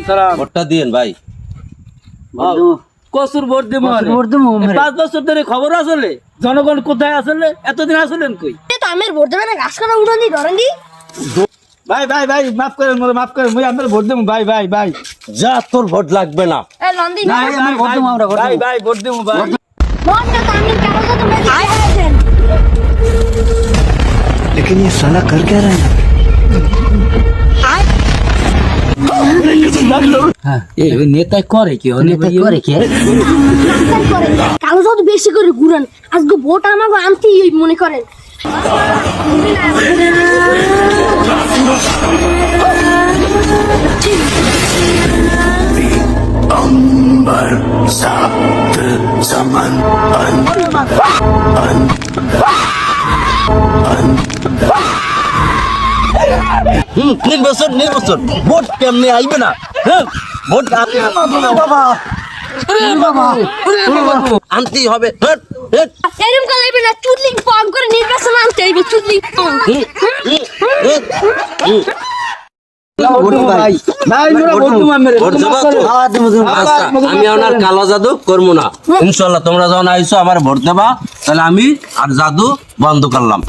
সালাম। ভোটটা দিয়েন ভাই। কসুর ভোট দেবো 5 বছর ধরে খবর আসলে জনগণ কোথায় আসলে এতদিন আসলেন কই? তো আমের ভোট দেবে না ঘাস কাটা উড়ান দি ধরেন দি ভাই ভাই ভাই মাফ করেন মোরে মাফ করেন মুই আপনার ভোট দেবো ভাই ভাই ভাই যা তোর ভোট লাগবে না। এ লন্দি ভাই ভাই ভোট দেবো ভাই ভোট না তো আমি কেন তো তুমি আইছেন लेकिन ये साला कर क्या रहा है? নেতা করে কি কালো যত বেশি করে ঘুরান আজকে ভোট আমাকে আনতে মনে করেন अंबर सात समन নির্বাচন ভোট কেমনে আইবে না? ভোট আনতেই হবে। এরকম করে না চুদলিং ফর্ম করে নির্বাচন আনতে হইবে চুদলিং ফর্ম আমি আপনার কালো জাদু করবো না ইনশাল্লাহ। তোমরা যখন আইসো আমার ভোট দেবা তাহলে আমি আর জাদু বন্ধ করলাম।